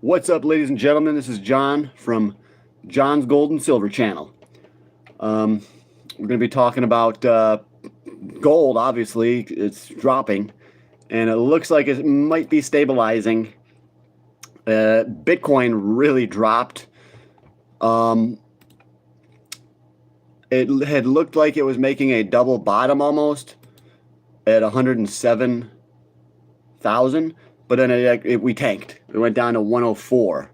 What's up, ladies and gentlemen? This is John from John's Gold and Silver Channel. We're going to be talking about gold. Obviously, it's dropping, and it looks like it might be stabilizing. Bitcoin really dropped. It had looked like it was making a double bottom almost at 107,000. But then we tanked. It went down to 104.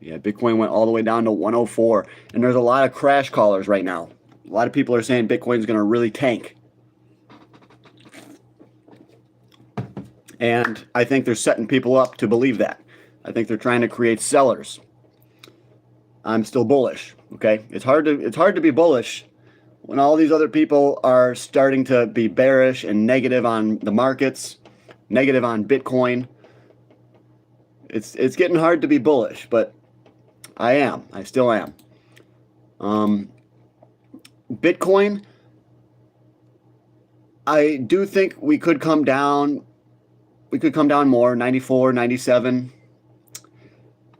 Yeah, Bitcoin went all the way down to 104. And there's a lot of crash callers right now. A lot of people are saying Bitcoin's going to really tank. And I think they're setting people up to believe that. I think they're trying to create sellers. I'm still bullish, okay? It's hard to be bullish when all these other people are starting to be bearish and negative on the markets. Negative on Bitcoin. It's getting hard to be bullish, but I still am. Bitcoin, I do think we could come down. We could come down more, 94, 97.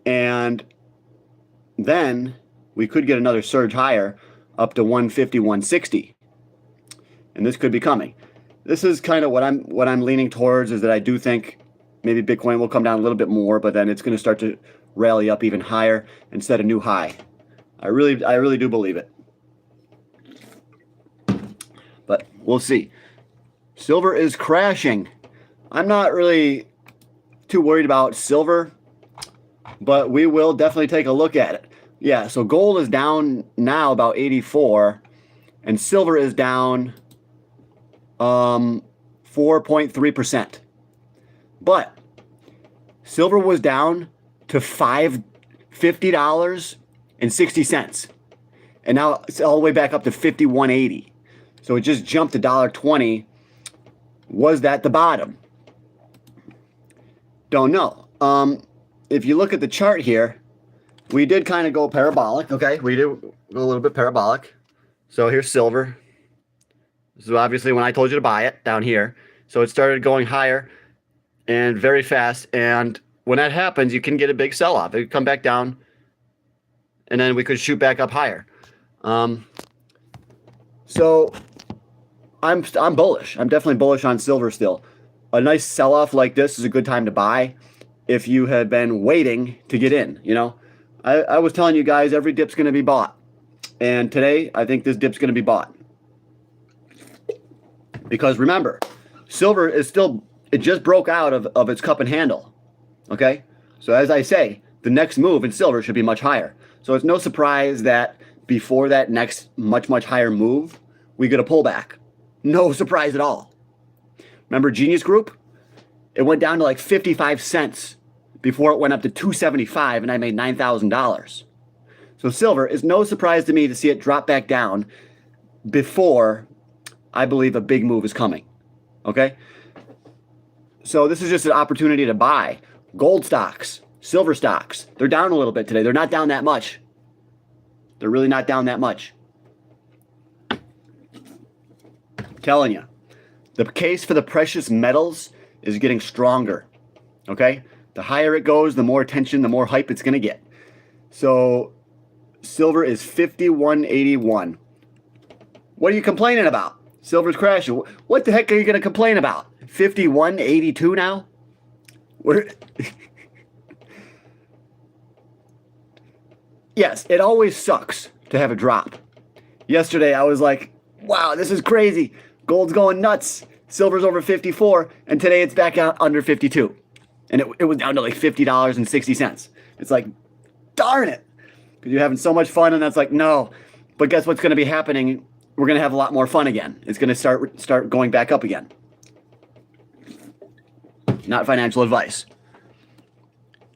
And then we could get another surge higher up to 150, 160. And this could be coming. This is kind of what I'm leaning towards, is that I do think maybe Bitcoin will come down a little bit more, but then it's going to start to rally up even higher and set a new high. I really do believe it. But we'll see. Silver is crashing. I'm not really too worried about silver, but we will definitely take a look at it. Yeah, so gold is down now about 84, and silver is down 4.3%. But silver was down to $50.60. And now it's all the way back up to 51.80. So it just jumped $1.20. Was that the bottom? Don't know. If you look at the chart here, we did kind of go parabolic, okay? We did go a little bit parabolic. So here's silver. This is obviously when I told you to buy it down here. So it started going higher and very fast. And when that happens, you can get a big sell-off. It could come back down, and then we could shoot back up higher. So I'm bullish. I'm definitely bullish on silver still. A nice sell-off like this is a good time to buy if you had been waiting to get in. You know, I was telling you guys every dip's going to be bought. And today, I think this dip's going to be bought. Because remember, silver is still, it just broke out of its cup and handle. Okay? So as I say, the next move in silver should be much higher. So it's no surprise that before that next much higher move, we get a pullback. No surprise at all. Remember Genius Group? It went down to like 55 cents before it went up to 275, and I made $9,000. So silver is no surprise to me to see it drop back down before I believe a big move is coming. Okay? So this is just an opportunity to buy gold stocks, silver stocks. They're down a little bit today. They're not down that much. They're really not down that much. I'm telling you. The case for the precious metals is getting stronger. Okay? The higher it goes, the more attention, the more hype it's going to get. So silver is 51.81. What are you complaining about? Silver's crashing. What the heck are you going to complain about? 51.82 now? Yes, it always sucks to have a drop. Yesterday, I was like, wow, this is crazy. Gold's going nuts. Silver's over 54. And today, it's back out under 52. And it was down to like $50.60. It's like, darn it. Because you're having so much fun, and that's like, no. But guess what's going to be happening? We're going to have a lot more fun again. It's going to start going back up again. Not financial advice.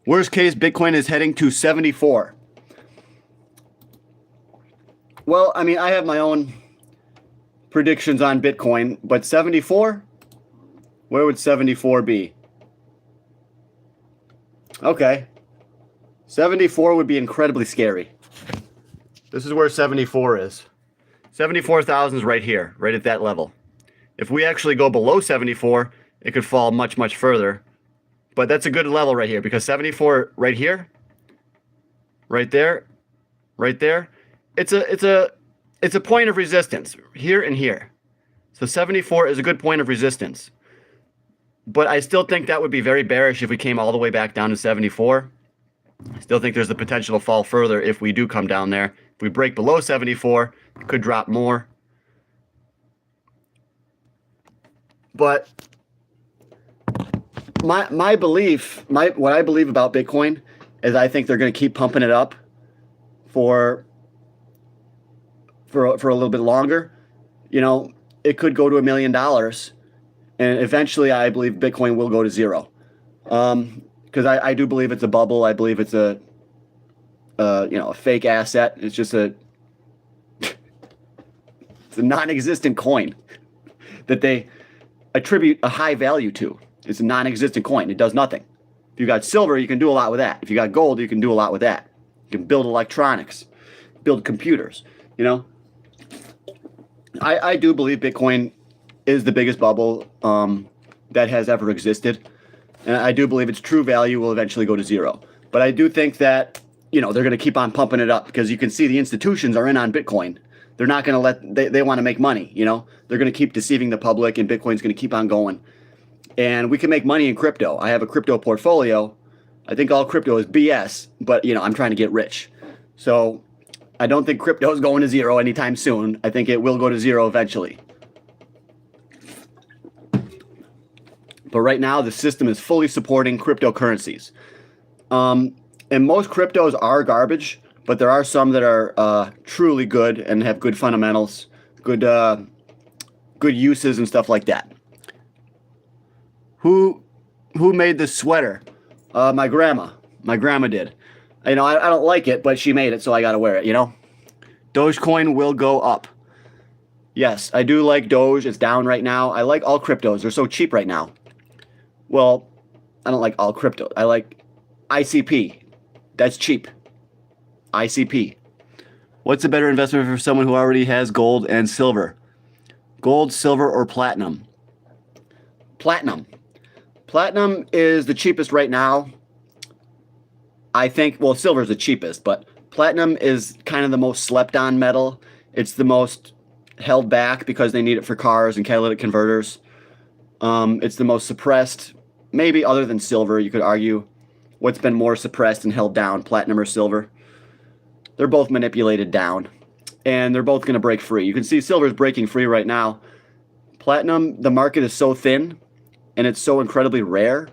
Worst case, Bitcoin is heading to 74. Well, I mean, I have my own predictions on Bitcoin, but 74? Where would 74 be? Okay. 74 would be incredibly scary. This is where 74 is. 74,000 is right here, right at that level. If we actually go below 74, it could fall much further But that's a good level right here because 74 right here, right there, right there. It's a point of resistance here and here. So 74 is a good point of resistance. But I still think that would be very bearish if we came all the way back down to 74. I still think there's the potential to fall further if we do come down there. If we break below 74, it could drop more. But my belief, what I believe about Bitcoin is I think they're going to keep pumping it up for a little bit longer. You know, it could go to $1 million, and eventually I believe Bitcoin will go to zero. Because I do believe it's a bubble. I believe it's a fake asset. It's just it's a non-existent coin that they attribute a high value to. It's a non-existent coin. It does nothing. If you got silver, you can do a lot with that. If you got gold, you can do a lot with that. You can build electronics, build computers. You know, I do believe Bitcoin is the biggest bubble that has ever existed. And I do believe its true value will eventually go to zero. But I do think that, they're going to keep on pumping it up because you can see the institutions are in on Bitcoin. They're not going to they want to make money, They're going to keep deceiving the public and Bitcoin's going to keep on going. And we can make money in crypto. I have a crypto portfolio. I think all crypto is BS, but, I'm trying to get rich. So I don't think crypto is going to zero anytime soon. I think it will go to zero eventually. But right now, the system is fully supporting cryptocurrencies. And most cryptos are garbage, but there are some that are truly good and have good fundamentals, good uses and stuff like that. Who made this sweater? My grandma. My grandma did. I don't like it, but she made it, so I got to wear it, Dogecoin will go up. Yes, I do like Doge. It's down right now. I like all cryptos. They're so cheap right now. Well, I don't like all crypto. I like ICP. That's cheap. ICP. What's a better investment for someone who already has gold and silver? Gold, silver, or platinum? Platinum. Platinum is the cheapest right now. I think, well, silver is the cheapest, but platinum is kind of the most slept on metal. It's the most held back because they need it for cars and catalytic converters. It's the most suppressed, maybe other than silver, you could argue. What's been more suppressed and held down, platinum or silver? They're both manipulated down, and they're both going to break free. You can see silver is breaking free right now. Platinum, the market is so thin, and it's so incredibly rare.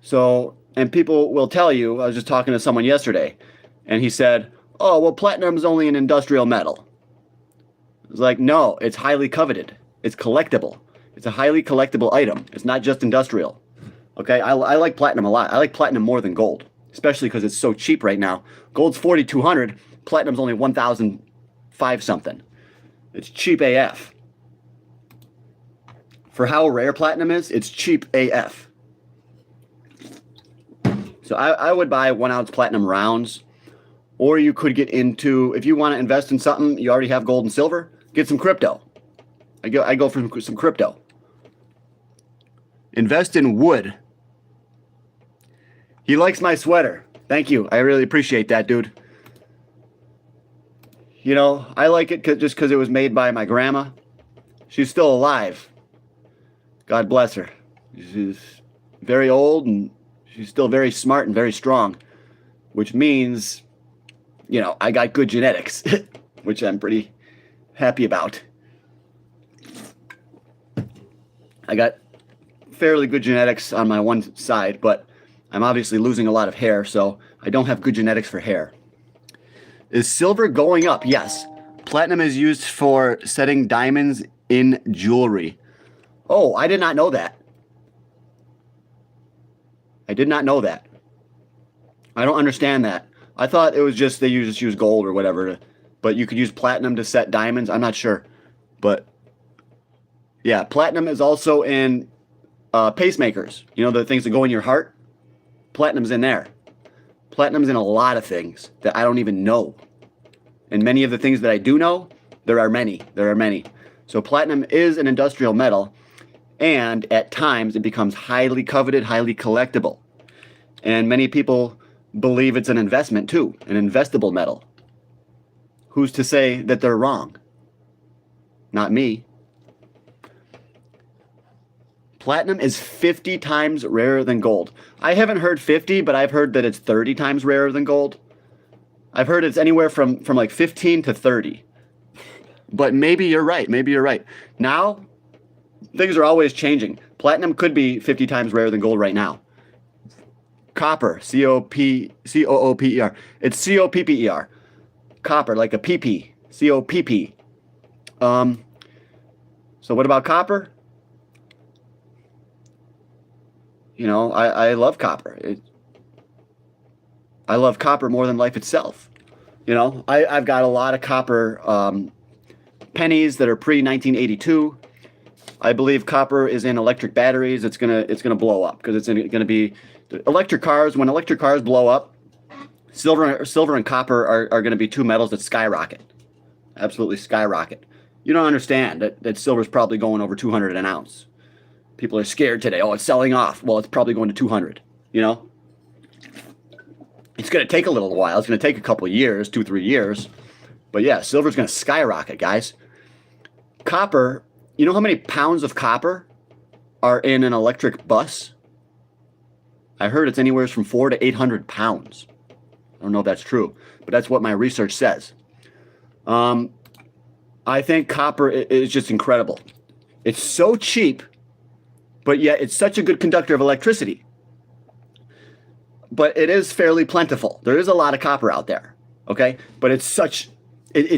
So, and people will tell you, I was just talking to someone yesterday, and he said, oh, well, platinum is only an industrial metal. It's like, no, it's highly coveted. It's collectible. It's a highly collectible item. It's not just industrial. Okay, I like platinum a lot. I like platinum more than gold, especially because it's so cheap right now. Gold's $4,200. Platinum's only $1,005 something. It's cheap AF. For how rare platinum is, it's cheap AF. So I would buy 1 ounce platinum rounds, or you could get into, if you want to invest in something, you already have gold and silver, get some crypto. I go for some crypto. Invest in wood. He likes my sweater. Thank you. I really appreciate that, dude. I like it just because it was made by my grandma. She's still alive. God bless her. She's very old and she's still very smart and very strong, which means, I got good genetics, which I'm pretty happy about. I got fairly good genetics on my one side, but I'm obviously losing a lot of hair, so I don't have good genetics for hair. Is silver going up? Yes. Platinum is used for setting diamonds in jewelry. Oh, I did not know that. I did not know that. I don't understand that. I thought it was just they just use gold or whatever, but you could use platinum to set diamonds. I'm not sure, but yeah, platinum is also in pacemakers. The things that go in your heart. Platinum's in there. Platinum's in a lot of things that I don't even know. And many of the things that I do know, there are many. So platinum is an industrial metal. and at times it becomes highly coveted, highly collectible. And many people believe it's an investment too, an investable metal. Who's to say that they're wrong? Not me. Platinum is 50 times rarer than gold. I haven't heard 50, but I've heard that it's 30 times rarer than gold. I've heard it's anywhere from like 15 to 30. But maybe you're right. Maybe you're right. Now, things are always changing. Platinum could be 50 times rarer than gold right now. Copper, C-O-O-P-E-R. It's C-O-P-P-E-R. Copper, like a PP, C-O-P-P. So what about copper? You know, I love copper. I love copper more than life itself. You know, I've got a lot of copper pennies that are pre-1982. I believe copper is in electric batteries. It's gonna blow up because it's gonna be electric cars. When electric cars blow up, silver and copper are gonna be two metals that skyrocket, absolutely skyrocket. You don't understand that silver's probably going over 200 an ounce. People are scared today. Oh, it's selling off. Well, it's probably going to 200. You know, it's gonna take a little while. It's gonna take a couple of years, 2-3 years. But yeah, silver's gonna skyrocket, guys. Copper. You know how many pounds of copper are in an electric bus? I heard it's anywhere from 400 to 800 pounds. I don't know if that's true, but that's what my research says. I think copper is just incredible. It's so cheap, but yet it's such a good conductor of electricity. But it is fairly plentiful. There is a lot of copper out there, okay? But it's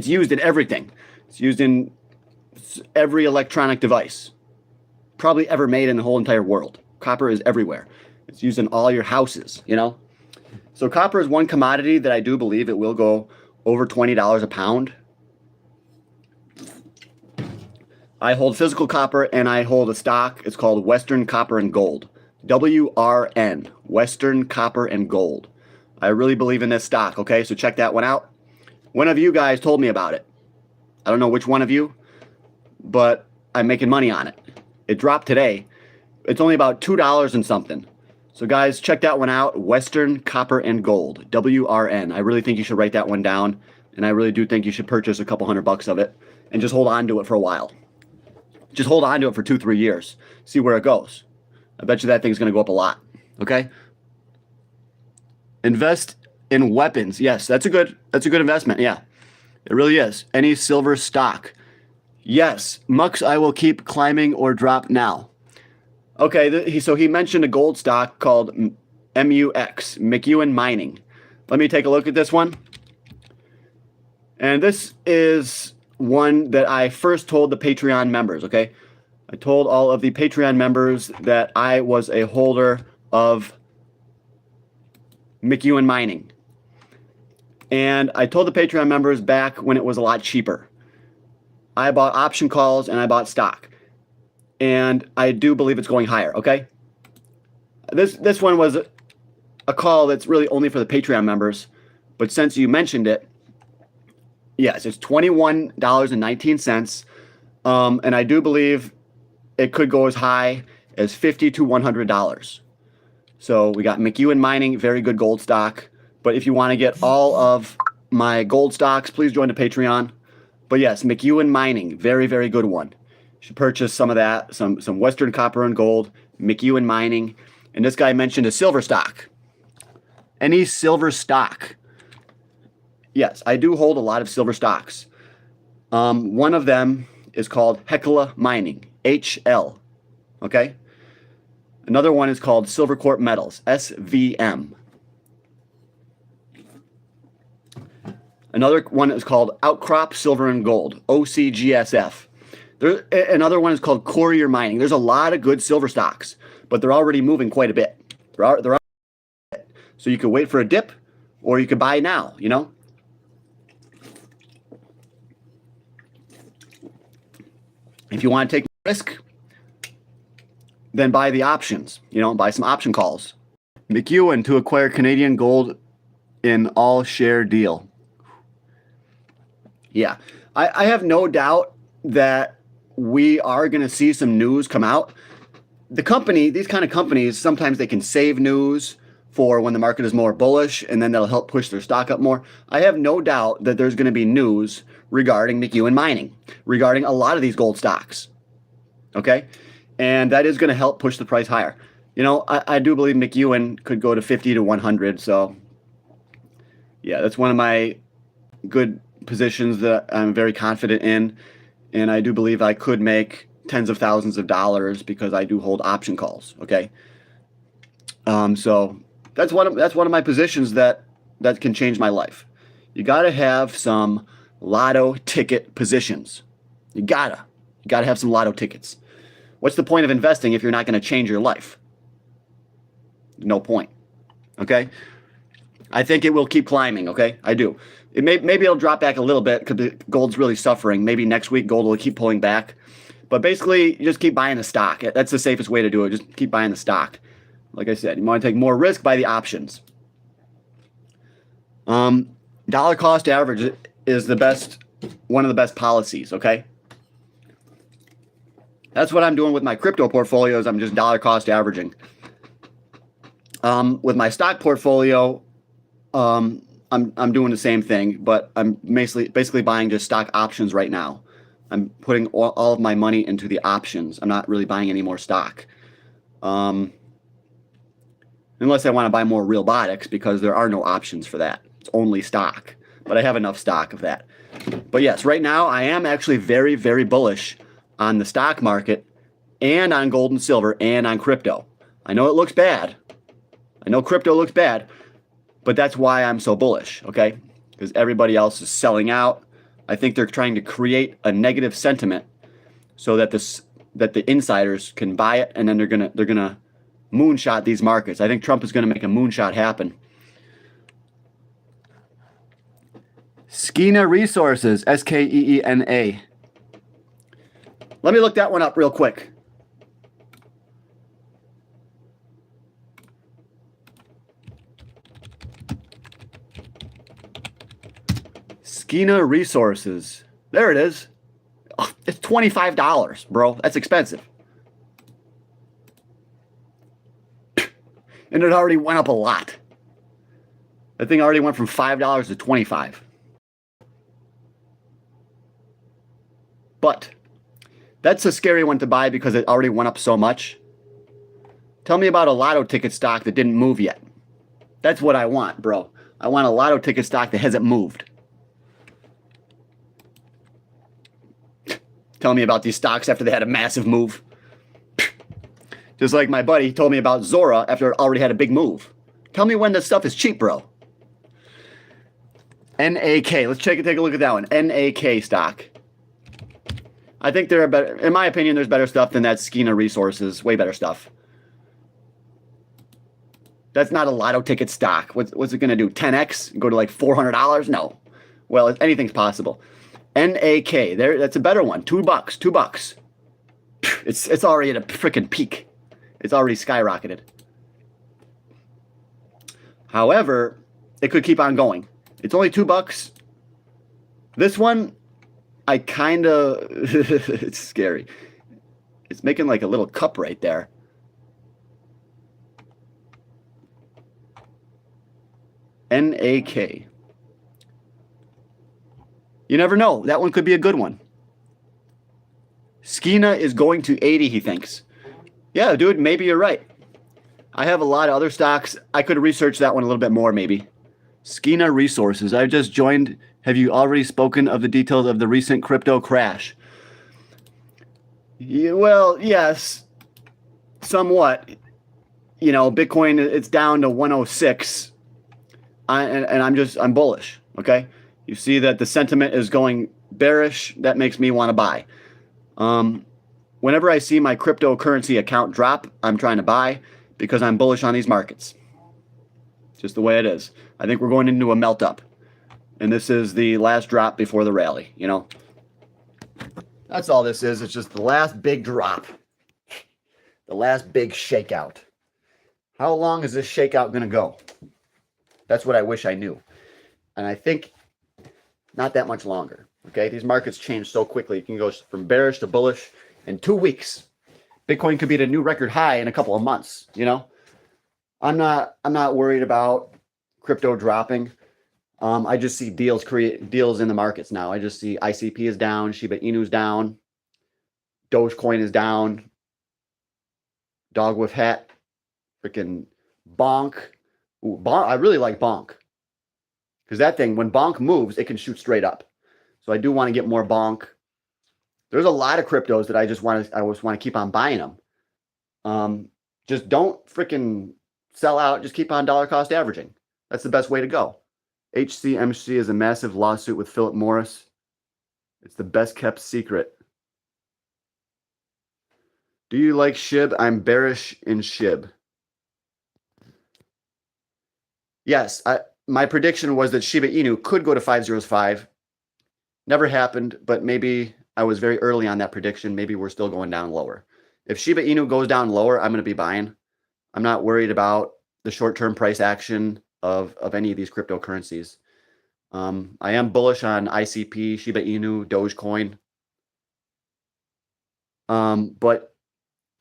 used in everything. It's used in every electronic device probably ever made in the whole entire world. Copper is everywhere. It's used in all your houses, you know? So copper is one commodity that I do believe it will go over $20 a pound. I hold physical copper and I hold a stock. It's called Western Copper and Gold. WRN, Western Copper and Gold. I really believe in this stock, okay? So check that one out. One of you guys told me about it. I don't know which one of you, but I'm making money on it. It dropped today. It's only about $2 and something. So guys, check that one out. Western Copper and Gold, WRN. I really think you should write that one down, and I really do think you should purchase a couple $100 of it and just hold on to it for a while. Just hold on to it for 2-3 years. See where it goes. I bet you that thing's going to go up a lot. Okay? Invest in weapons. Yes, that's a good investment. Yeah. It really is. Any silver stock. Yes, Mux, I will keep climbing or drop now. Okay, so he mentioned a gold stock called MUX, McEwen Mining. Let me take a look at this one. And this is one that I first told the Patreon members, okay? I told all of the Patreon members that I was a holder of McEwen Mining. And I told the Patreon members back when it was a lot cheaper. I bought option calls and I bought stock. And I do believe it's going higher, okay? This one was a call that's really only for the Patreon members. But since you mentioned it, yes, it's $21.19. And I do believe it could go as high as $50 to $100. So we got McEwen Mining, very good gold stock. But if you want to get all of my gold stocks, please join the Patreon. But yes, McEwen Mining, very, very good one. You should purchase some of that, some Western Copper and Gold, McEwen Mining. And this guy mentioned a silver stock. Any silver stock. Yes, I do hold a lot of silver stocks. One of them is called Hecla Mining, HL. Okay? Another one is called Silvercorp Metals, SVM. Another one is called Outcrop Silver and Gold, OCGSF. Another one is called Courier Mining. There's a lot of good silver stocks, but they're already moving quite a bit. So you could wait for a dip, or you could buy now, you know? If you want to take risk, then buy the options, you know, buy some option calls. McEwen to acquire Canadian gold in all share deal. Yeah, I have no doubt that we are going to see some news come out these kind of companies, sometimes they can save news for when the market is more bullish, and then that'll help push their stock up more. I have no doubt that there's going to be news regarding McEwen Mining, regarding a lot of these gold stocks. Okay? And that is going to help push the price higher. I do believe McEwen could go to 50 to 100. So, yeah, that's one of my good positions that I'm very confident in. And I do believe I could make tens of thousands of dollars because I do hold option calls. Okay? So that's one of my positions that can change my life. You got to have some lotto ticket positions. You gotta have some lotto tickets. What's the point of investing if you're not going to change your life? No point. Okay? I think it will keep climbing. Okay? I do. Maybe it'll drop back a little bit because gold's really suffering. Maybe next week gold will keep pulling back. But basically, you just keep buying the stock. That's the safest way to do it. Just keep buying the stock. Like I said, you want to take more risk, buy the options. Dollar cost average is one of the best policies, okay? That's what I'm doing with my crypto portfolios. I'm just dollar cost averaging. With my stock portfolio, I'm doing the same thing, but I'm basically buying just stock options right now. I'm putting all of my money into the options. I'm not really buying any more stock. Unless I want to buy more Realbotix, because there are no options for that. It's only stock. But I have enough stock of that. But yes, right now I am actually very, very bullish on the stock market and on gold and silver and on crypto. I know it looks bad. I know crypto looks bad, but that's why I'm so bullish, okay? Because everybody else is selling out. I think they're trying to create a negative sentiment so that the insiders can buy it, and then they're gonna moonshot these markets. I think Trump is going to make a moonshot happen. Skeena Resources, Skeena. Let me look that one up real quick. Skeena Resources. There it is. Oh, it's $25, bro. That's expensive. And it already went up a lot. That thing already went from $5 to $25. But that's a scary one to buy because it already went up so much. Tell me about a lotto ticket stock that didn't move yet. That's what I want, bro. I want a lotto ticket stock that hasn't moved. Tell me about these stocks after they had a massive move. Just like my buddy told me about Zora after it already had a big move. Tell me when this stuff is cheap, bro. NAK. Let's take a look at that one. NAK stock. I think there are better, in my opinion, there's better stuff than that Skeena Resources. Way better stuff. That's not a lotto ticket stock. What's it going to do? 10x? Go to like $400? No. Well, anything's possible. NAK. That's a better one. $2. $2. It's already at a freaking peak. It's already skyrocketed. However, it could keep on going. It's only $2. This one, I kind of, it's scary. It's making like a little cup right there. NAK. You never know. That one could be a good one. Skeena is going to 80, he thinks. Yeah, dude, maybe you're right. I have a lot of other stocks. I could research that one a little bit more, maybe. Skeena Resources. I've just joined. Have you already spoken of the details of the recent crypto crash? Yeah, well, yes, somewhat. You know, Bitcoin, it's down to 106. And I'm bullish, okay? You see that the sentiment is going bearish. That makes me want to buy. Whenever I see my cryptocurrency account drop, I'm trying to buy because I'm bullish on these markets. Just the way it is. I think we're going into a melt up. And this is the last drop before the rally, you know. That's all this is. It's just the last big drop. The last big shakeout. How long is this shakeout going to go? That's what I wish I knew. And I think not that much longer. Okay, these markets change so quickly. You can go from bearish to bullish in 2 weeks. Bitcoin could be at a new record high in a couple of months. You know, I'm not worried about crypto dropping. I just see deals in the markets now. I just see ICP is down, Shiba Inu's down, Dogecoin is down, Dog with Hat, freaking Bonk. Ooh, Bonk. I really like Bonk because that thing, when Bonk moves, it can shoot straight up. So I do want to get more Bonk. There's a lot of cryptos that I just want to keep on buying them. Just don't freaking sell out. Just keep on dollar cost averaging. That's the best way to go. HCMC is a massive lawsuit with Philip Morris. It's the best kept secret. Do you like SHIB? I'm bearish in SHIB. Yes, my prediction was that Shiba Inu could go to 505. Never happened, but maybe I was very early on that prediction. Maybe we're still going down lower. If Shiba Inu goes down lower, I'm going to be buying. I'm not worried about the short-term price action of any of these cryptocurrencies. I am bullish on ICP, Shiba Inu, Dogecoin. But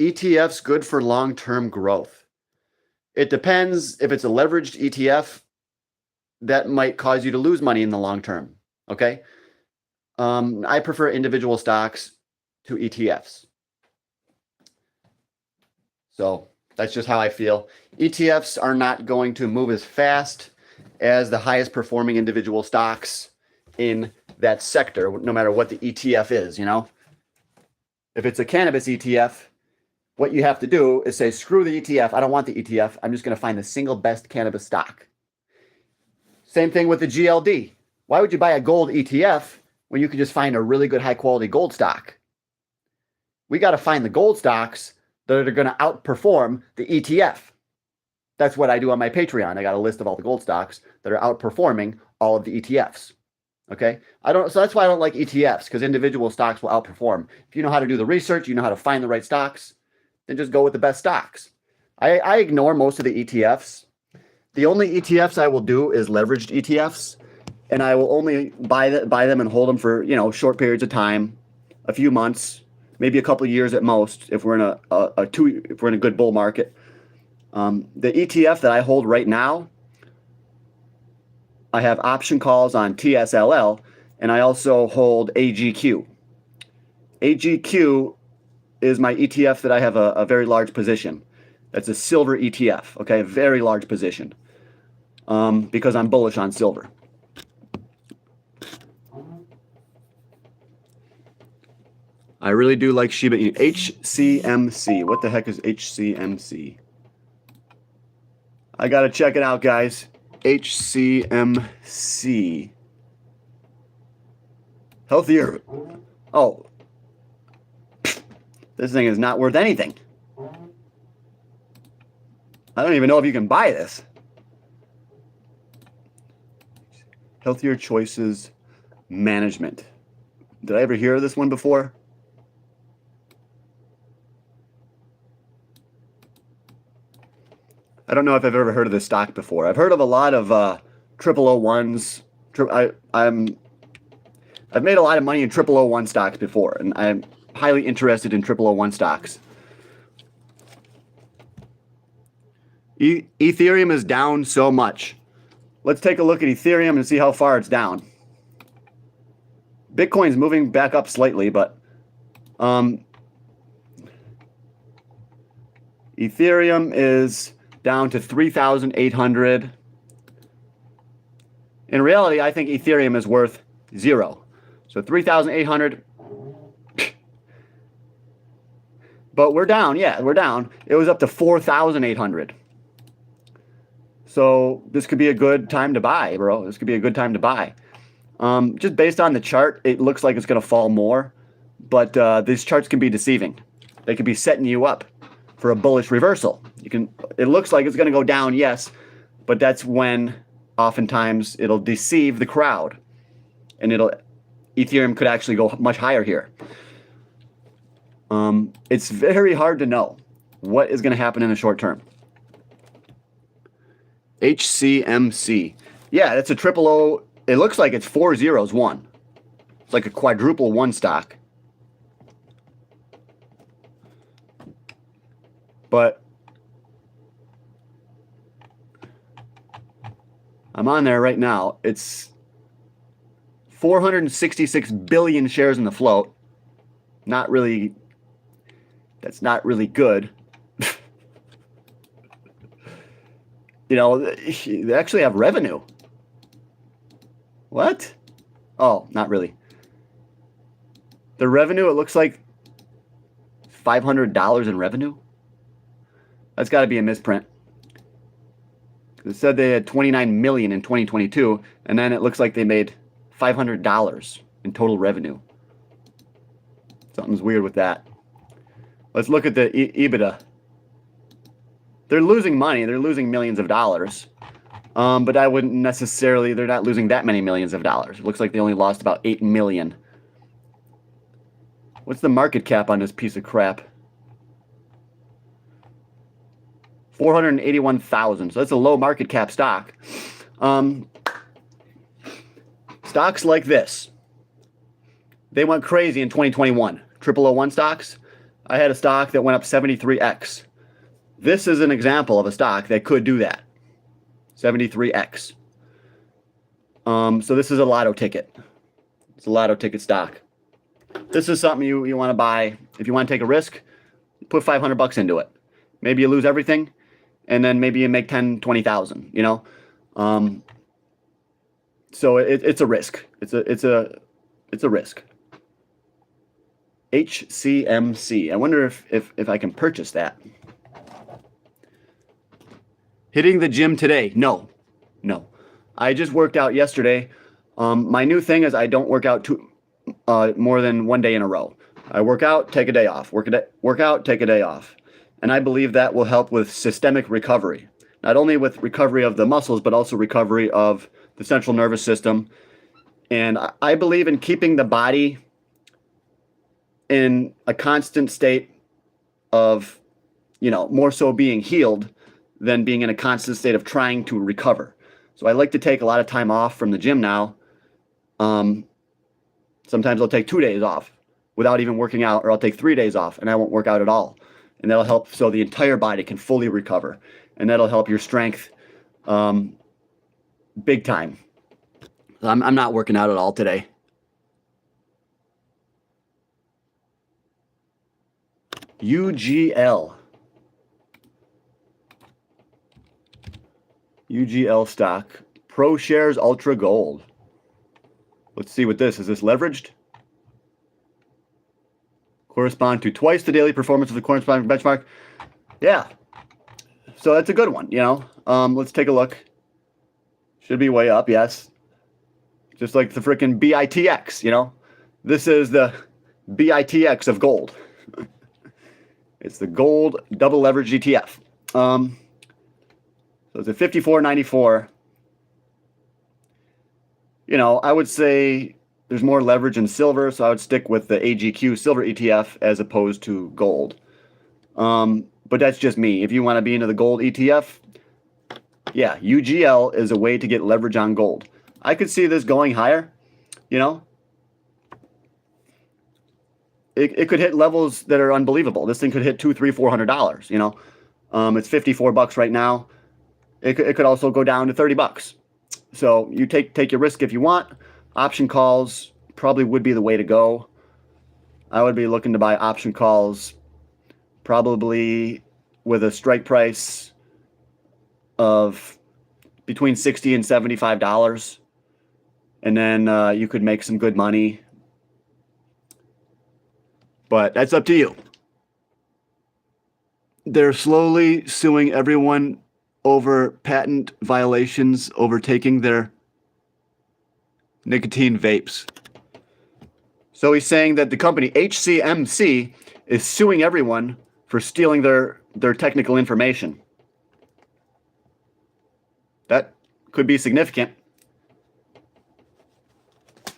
ETF's good for long-term growth. It depends. If it's a leveraged ETF, that might cause you to lose money in the long term. Okay. I prefer individual stocks to ETFs. So that's just how I feel. ETFs are not going to move as fast as the highest performing individual stocks in that sector, no matter what the ETF is, you know. If it's a cannabis ETF, what you have to do is say, screw the ETF. I don't want the ETF. I'm just going to find the single best cannabis stock. Same thing with the GLD. Why would you buy a gold ETF when you could just find a really good high quality gold stock? We got to find the gold stocks that are going to outperform the ETF. That's what I do on my Patreon. I got a list of all the gold stocks that are outperforming all of the ETFs. Okay. So that's why I don't like ETFs, because individual stocks will outperform. If you know how to do the research, you know how to find the right stocks, then just go with the best stocks. I ignore most of the ETFs. The only ETFs I will do is leveraged ETFs, and I will only buy them and hold them for, you know, short periods of time, a few months, maybe a couple of years at most, if we're in if we're in a good bull market. The ETF that I hold right now, I have option calls on TSLL, and I also hold AGQ. AGQ is my ETF that I have a very large position. That's a silver ETF, okay, a very large position, because I'm bullish on silver. I really do like Shiba Inu. HCMC. What the heck is HCMC? I got to check it out, guys. HCMC. Healthier. Oh. This thing is not worth anything. I don't even know if you can buy this. Healthier Choices Management. Did I ever hear of this one before? I don't know if I've ever heard of this stock before. I've heard of a lot of 0001s. I've made a lot of money in 0001 stocks before, and I'm highly interested in 0001 stocks. Ethereum is down so much. Let's take a look at Ethereum and see how far it's down. Bitcoin's moving back up slightly, but Ethereum is down to 3,800. In reality, I think Ethereum is worth 0. So 3,800. But we're down. Yeah, we're down. It was up to 4,800. So this could be a good time to buy, bro. This could be a good time to buy. Just based on the chart, it looks like it's going to fall more. But these charts can be deceiving. They could be setting you up for a bullish reversal. It looks like it's going to go down, yes, but that's when oftentimes it'll deceive the crowd, and Ethereum could actually go much higher here. It's very hard to know what is going to happen in the short term. HCMC. Yeah, that's a triple O. It looks like it's 4 zeros, 1. It's like a quadruple 1 stock. But I'm on there right now. It's 466 billion shares in the float. Not really, that's not really good. You know, they actually have revenue. What? Oh, not really. The revenue, it looks like $500 in revenue. That's got to be a misprint. It said they had 29 million in 2022, and then it looks like they made $500 in total revenue. Something's weird with that. Let's look at the EBITDA. They're losing money. They're losing millions of dollars. But I wouldn't necessarily, they're not losing that many millions of dollars. It looks like they only lost about 8 million. What's the market cap on this piece of crap? 481,000. So that's a low market cap stock. Stocks like this, they went crazy in 2021. 0001 stocks. I had a stock that went up 73x. This is an example of a stock that could do that. 73x. So this is a lotto ticket. It's a lotto ticket stock. This is something you want to buy. If you want to take a risk, put $500 into it. Maybe you lose everything, and then maybe you make 10, 20,000, you know? So it's a risk. It's a risk. HCMC. I wonder if I can purchase that. Hitting the gym today? No. I just worked out yesterday. My new thing is I don't work out more than one day in a row. I work out, take a day off. Work out, take a day off. And I believe that will help with systemic recovery. Not only with recovery of the muscles, but also recovery of the central nervous system. And I believe in keeping the body in a constant state of, more so being healed than being in a constant state of trying to recover. So I like to take a lot of time off from the gym now. Sometimes I'll take 2 days off without even working out, or I'll take 3 days off and I won't work out at all. And that'll help so the entire body can fully recover. And that'll help your strength big time. I'm not working out at all today. UGL stock. ProShares Ultra Gold. Let's see what this is. This leveraged? Correspond to twice the daily performance of the corresponding benchmark. Yeah. So that's a good one, Let's take a look. Should be way up, yes. Just like the freaking BITX, This is the BITX of gold. It's the gold double leverage ETF. So it's a 54.94. I would say there's more leverage in silver, so I would stick with the AGQ silver ETF as opposed to gold. But that's just me. If you want to be into the gold ETF, yeah, UGL is a way to get leverage on gold. I could see this going higher, It could hit levels that are unbelievable. This thing could hit $200, $300, $400, It's $54 right now. It could also go down to $30. So you take your risk if you want. Option calls probably would be the way to go. I would be looking to buy option calls probably with a strike price of between $60 and $75. And then you could make some good money. But that's up to you. They're slowly suing everyone over patent violations, overtaking their nicotine vapes. So he's saying that the company HCMC is suing everyone for stealing their technical information. That could be significant.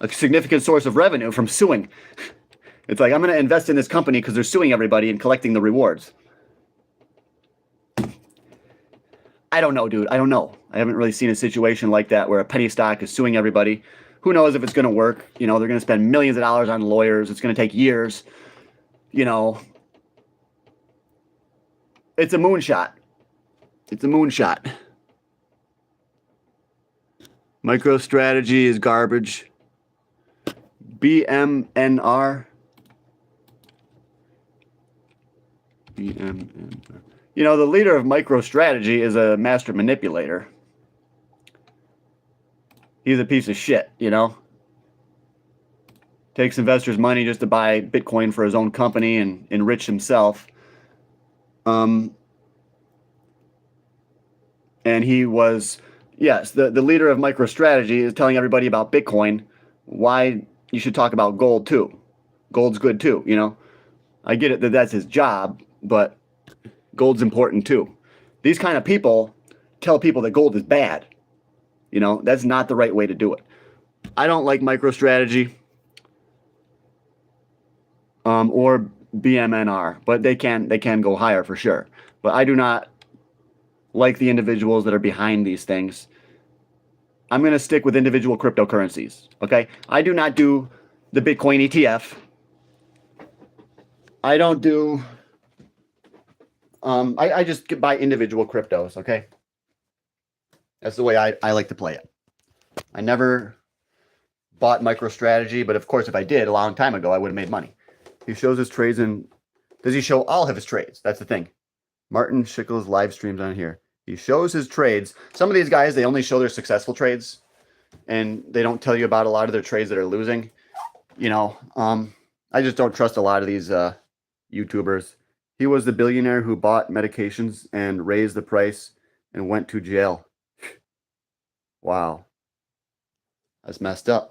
A significant source of revenue from suing. It's like, I'm going to invest in this company because they're suing everybody and collecting the rewards. I don't know, dude. I don't know. I haven't really seen a situation like that where a penny stock is suing everybody. Who knows if it's going to work? They're going to spend millions of dollars on lawyers. It's going to take years. It's a moonshot. It's a moonshot. MicroStrategy is garbage. BMNR. BMNR. You know, the leader of MicroStrategy is a master manipulator. He's a piece of shit, you know? Takes investors' money just to buy Bitcoin for his own company and enrich himself. And he was, yes, the leader of MicroStrategy is telling everybody about Bitcoin, why you should talk about gold too. Gold's good too, you know? I get it that that's his job, but gold's important too. These kind of people tell people that gold is bad. You know, that's not the right way to do it. I don't like MicroStrategy or BMNR, but they can go higher for sure. But I do not like the individuals that are behind these things. I'm going to stick with individual cryptocurrencies, okay? I do not do the Bitcoin ETF. I don't do... I just buy individual cryptos, okay? That's the way I like to play it. I never bought MicroStrategy, but of course, if I did a long time ago, I would have made money. He shows his trades and does he show all of his trades? That's the thing. Martin Schickel's live streams on here. He shows his trades. Some of these guys, they only show their successful trades and they don't tell you about a lot of their trades that are losing. You know, I just don't trust a lot of these YouTubers. He was the billionaire who bought medications and raised the price and went to jail. Wow. That's messed up.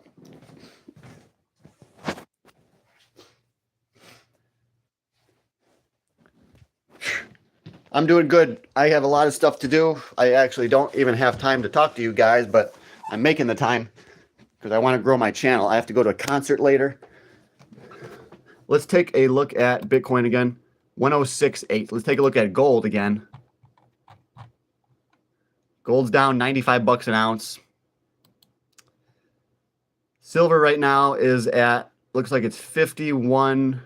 I'm doing good. I have a lot of stuff to do. I actually don't even have time to talk to you guys, but I'm making the time because I want to grow my channel. I have to go to a concert later. Let's take a look at Bitcoin again. 106.8. Let's take a look at gold again. Gold's down 95 bucks an ounce. Silver right now is at, looks like it's 51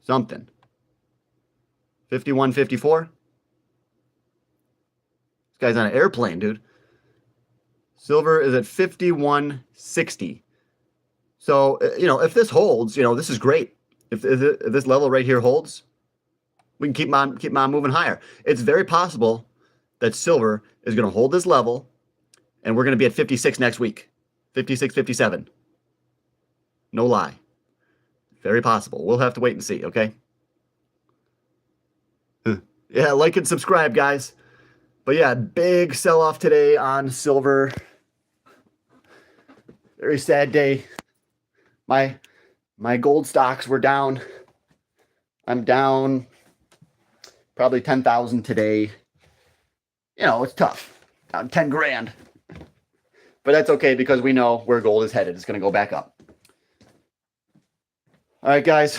something. 51.54. This guy's on an airplane, dude. Silver is at 51.60. So, you know, if this holds, you know, this is great. If this level right here holds, we can keep on moving higher. It's very possible that silver is going to hold this level and we're going to be at 56 next week. 56, 57. No lie. Very possible. We'll have to wait and see, okay? Yeah, like and subscribe, guys. But yeah, big sell-off today on silver. Very sad day. My gold stocks were down. I'm down probably 10,000 today. You know, it's tough. Down 10 grand. But that's okay because we know where gold is headed. It's going to go back up. All right, guys.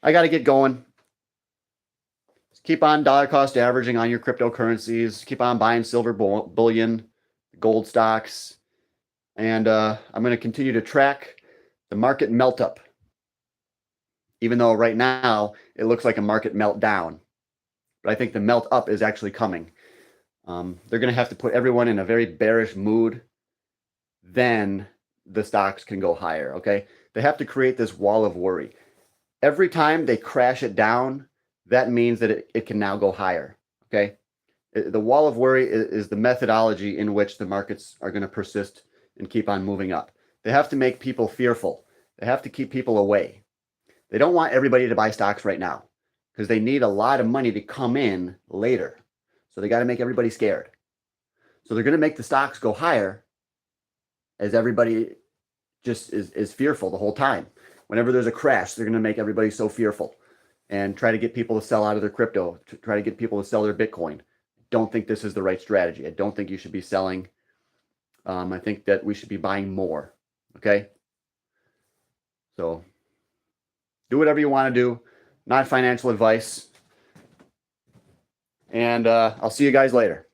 I got to get going. Keep on dollar cost averaging on your cryptocurrencies. Keep on buying silver bullion, gold stocks. And I'm going to continue to track the market melt up. Even though right now it looks like a market meltdown. But I think the melt up is actually coming. They're going to have to put everyone in a very bearish mood. Then the stocks can go higher, okay? They have to create this wall of worry. Every time they crash it down, that means that it can now go higher, okay? The wall of worry is the methodology in which the markets are going to persist and keep on moving up. They have to make people fearful. They have to keep people away. They don't want everybody to buy stocks right now because they need a lot of money to come in later. So they got to make everybody scared. So they're going to make the stocks go higher as everybody just is fearful the whole time. Whenever there's a crash, they're going to make everybody so fearful and try to get people to sell out of their crypto, to try to get people to sell their Bitcoin. Don't think this is the right strategy. I don't think you should be selling. I think that we should be buying more. Okay? So do whatever you want to do. Not financial advice. And I'll see you guys later.